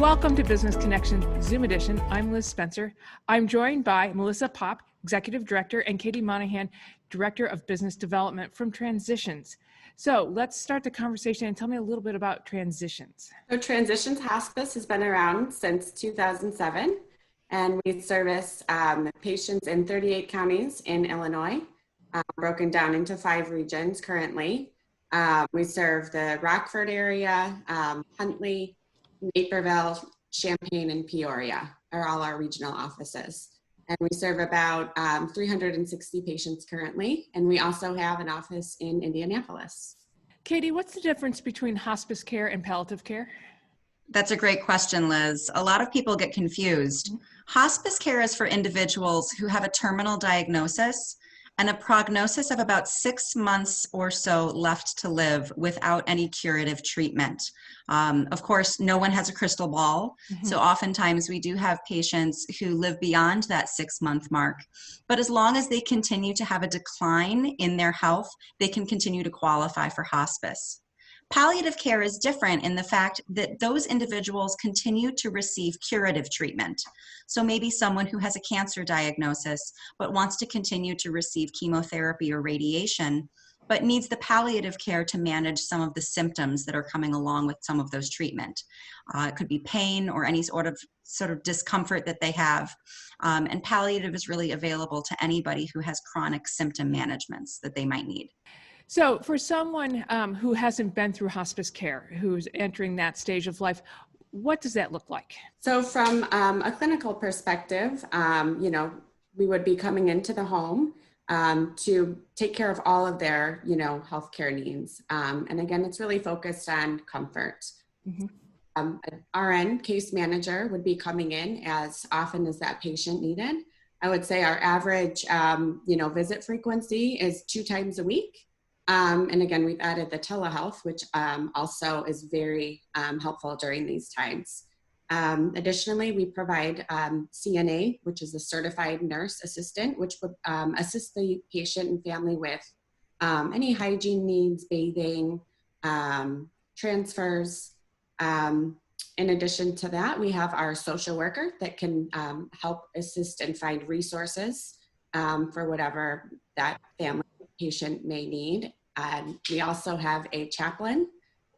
Welcome to Business Connection Zoom edition. I'm Liz Spencer. I'm joined by Melissa Popp, Executive Director, and Katie Monahan, Director of Business Development from Transitions. So let's start the conversation and tell me a little bit about Transitions. So Transitions Hospice has been around since 2007, and we service patients in 38 counties in Illinois, broken down into 5 regions currently. We serve the Rockford area, Huntley, Naperville, Champaign, and Peoria are all our regional offices. And we serve about 360 patients currently, and we also have an office in Indianapolis. Katie, what's the difference between hospice care and palliative care? That's a great question, Liz. A lot of people get confused. Hospice care is for individuals who have a terminal diagnosis and a prognosis of about 6 months or so left to live without any curative treatment. Of course, no one has a crystal ball, so oftentimes we do have patients who live beyond that 6-month mark. But as long as they continue to have a decline in their health, they can continue to qualify for hospice. Palliative care is different in the fact that those individuals continue to receive curative treatment. So maybe someone who has a cancer diagnosis but wants to continue to receive chemotherapy or radiation, but needs the palliative care to manage some of the symptoms that are coming along with some of those treatment. It could be pain or any sort of discomfort that they have. And palliative is really available to anybody who has chronic symptom managements that they might need. So for someone who hasn't been through hospice care, who's entering that stage of life, what does that look like? So from a clinical perspective, we would be coming into the home to take care of all of their, healthcare needs. And again, it's really focused on comfort. An RN case manager would be coming in as often as that patient needed. I would say our average, visit frequency is 2 times a week. And again, we've added the telehealth, which also is very helpful during these times. Additionally, we provide CNA, which is a certified nurse assistant, which would assist the patient and family with any hygiene needs, bathing, transfers. In addition to that, we have our social worker that can help assist and find resources for whatever that family patient may need. We also have a chaplain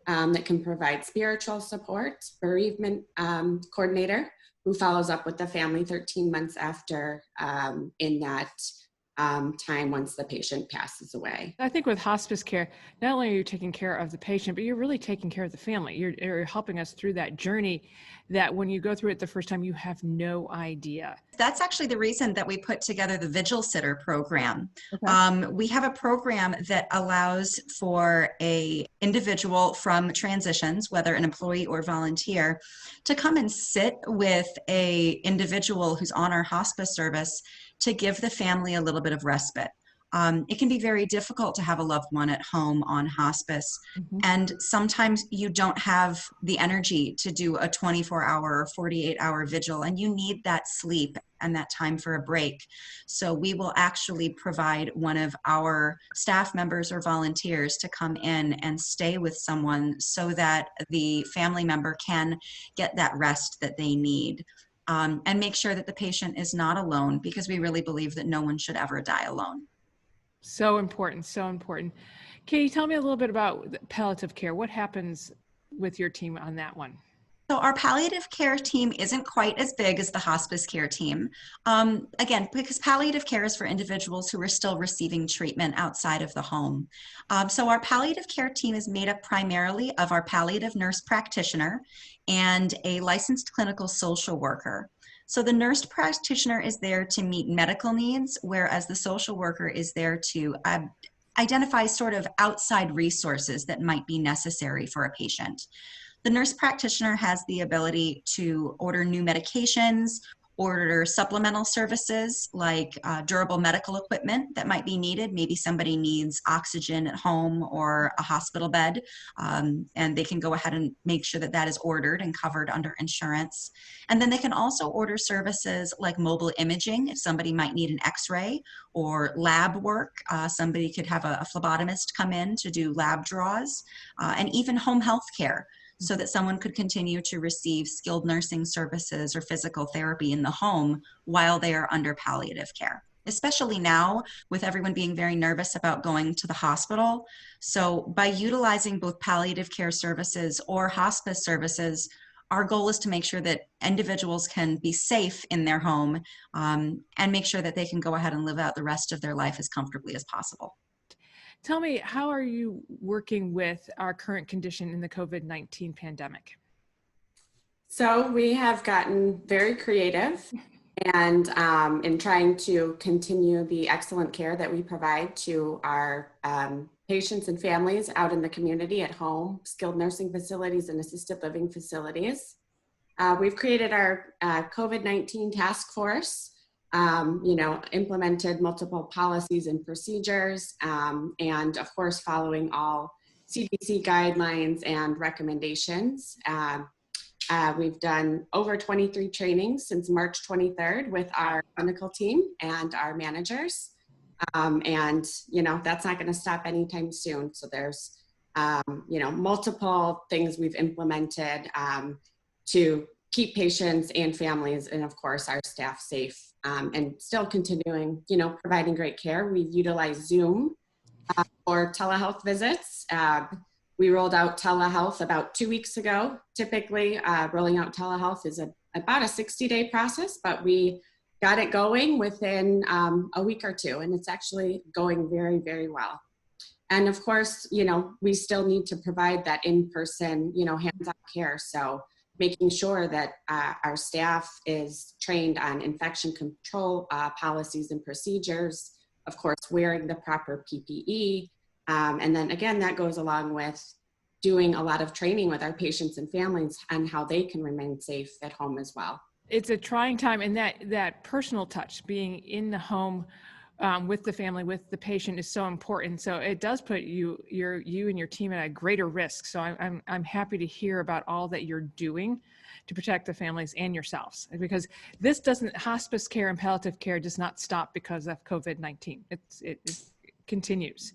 that can provide spiritual support, bereavement coordinator who follows up with the family 13 months after in that time once the patient passes away. I think with hospice care, not only are you taking care of the patient, but you're really taking care of the family. You're helping us through that journey that when you go through it the first time, you have no idea. That's actually the reason that we put together the Vigil Sitter program. We have a program that allows for a individual from Transitions, whether an employee or volunteer, to come and sit with a individual who's on our hospice service to give the family a little bit of respite. It can be very difficult to have a loved one at home on hospice. And sometimes you don't have the energy to do a 24-hour or 48-hour vigil, and you need that sleep and that time for a break. So we will actually provide one of our staff members or volunteers to come in and stay with someone so that the family member can get that rest that they need. And make sure that the patient is not alone, because we really believe that no one should ever die alone. So important, so important. Katie, tell me a little bit about palliative care. What happens with your team on that one? So our palliative care team isn't quite as big as the hospice care team. Again, because palliative care is for individuals who are still receiving treatment outside of the home. So our palliative care team is made up primarily of our palliative nurse practitioner and a licensed clinical social worker. So the nurse practitioner is there to meet medical needs, whereas the social worker is there to identify sort of outside resources that might be necessary for a patient. The nurse practitioner has the ability to order new medications, order supplemental services like durable medical equipment that might be needed. Maybe somebody needs oxygen at home or a hospital bed, and they can go ahead and make sure that that is ordered and covered under insurance. And then they can also order services like mobile imaging if somebody might need an x-ray, or lab work. Somebody could have a phlebotomist come in to do lab draws, and even home health care. so that someone could continue to receive skilled nursing services or physical therapy in the home while they are under palliative care, especially now with everyone being very nervous about going to the hospital. So by utilizing both palliative care services or hospice services, our goal is to make sure that individuals can be safe in their home, and make sure that they can go ahead and live out the rest of their life as comfortably as possible. Tell me, how are you working with our current condition in the COVID-19 pandemic? So we have gotten very creative and in trying to continue the excellent care that we provide to our patients and families out in the community, at home, skilled nursing facilities, and assisted living facilities. We've created our COVID-19 task force, implemented multiple policies and procedures, and of course, following all CDC guidelines and recommendations. We've done over 23 trainings since March 23rd with our clinical team and our managers. And that's not going to stop anytime soon. So there's, multiple things we've implemented to keep patients and families, and of course our staff, safe, and still continuing, providing great care. We've utilized Zoom for telehealth visits. We rolled out telehealth about 2 weeks ago. Typically, rolling out telehealth is about a 60-day process, but we got it going within a week or two, and it's actually going very, very well. And of course, we still need to provide that in-person, hands-on care. So making sure that our staff is trained on infection control policies and procedures, of course, wearing the proper PPE. And then again, that goes along with doing a lot of training with our patients and families on how they can remain safe at home as well. It's a trying time, and that personal touch, being in the home with the family, with the patient, is so important. So it does put you and your team at a greater risk. So I'm happy to hear about all that you're doing to protect the families and yourselves, because hospice care and palliative care does not stop because of COVID-19. It continues.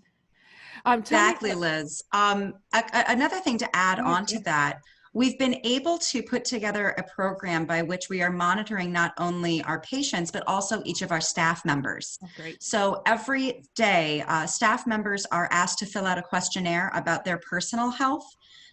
Exactly, Liz. Another thing to add on to that, we've been able to put together a program by which we are monitoring not only our patients, but also each of our staff members. Oh, great. So every day, staff members are asked to fill out a questionnaire about their personal health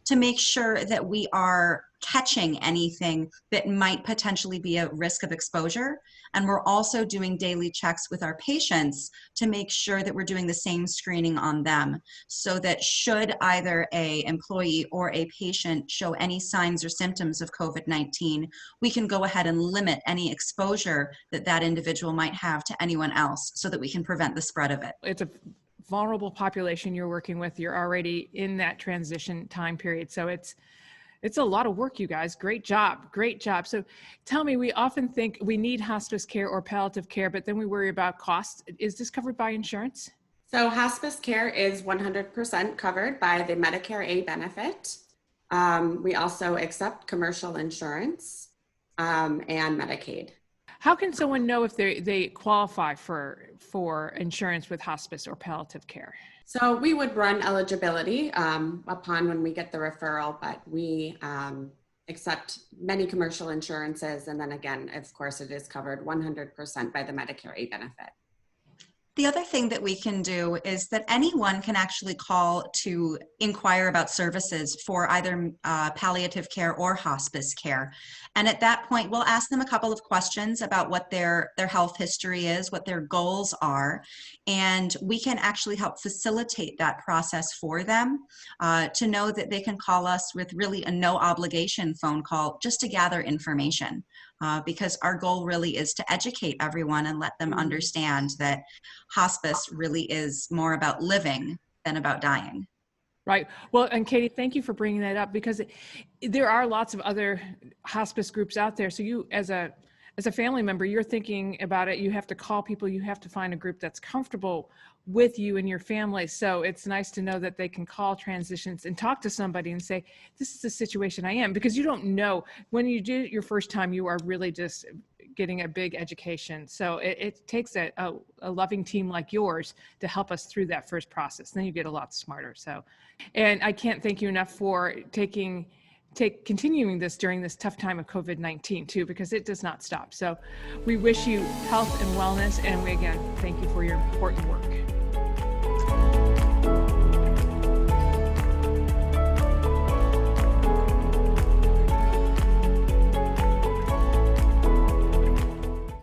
to make sure that we are catching anything that might potentially be a risk of exposure. And we're also doing daily checks with our patients to make sure that we're doing the same screening on them, so that should either an employee or a patient show any signs or symptoms of COVID-19, we can go ahead and limit any exposure that individual might have to anyone else, so that we can prevent the spread of it. It's a vulnerable population you're working with. You're already in that transition time period. So it's a lot of work, you guys. Great job. Great job. So tell me, we often think we need hospice care or palliative care, but then we worry about costs. Is this covered by insurance? So hospice care is 100% covered by the Medicare A benefit. We also accept commercial insurance and Medicaid. How can someone know if they qualify for insurance with hospice or palliative care? So we would run eligibility upon when we get the referral, but we accept many commercial insurances. And then again, of course, it is covered 100% by the Medicare A benefit. The other thing that we can do is that anyone can actually call to inquire about services for either palliative care or hospice care. And at that point, we'll ask them a couple of questions about what their health history is, what their goals are, and we can actually help facilitate that process for them, to know that they can call us with really a no obligation phone call just to gather information. Because our goal really is to educate everyone and let them understand that hospice really is more about living than about dying. Right. Well, and Katie, thank you for bringing that up, because there are lots of other hospice groups out there. So you, as a family member, you're thinking about it. You have to call people. You have to find a group that's comfortable with you and your family. So it's nice to know that they can call Transitions and talk to somebody and say, this is the situation I am, because you don't know. When you do it your first time, you are really just getting a big education. So it takes a loving team like yours to help us through that first process. Then you get a lot smarter. So, and I can't thank you enough for taking continuing this during this tough time of COVID-19 too, because it does not stop. So we wish you health and wellness, and we again thank you for your important work.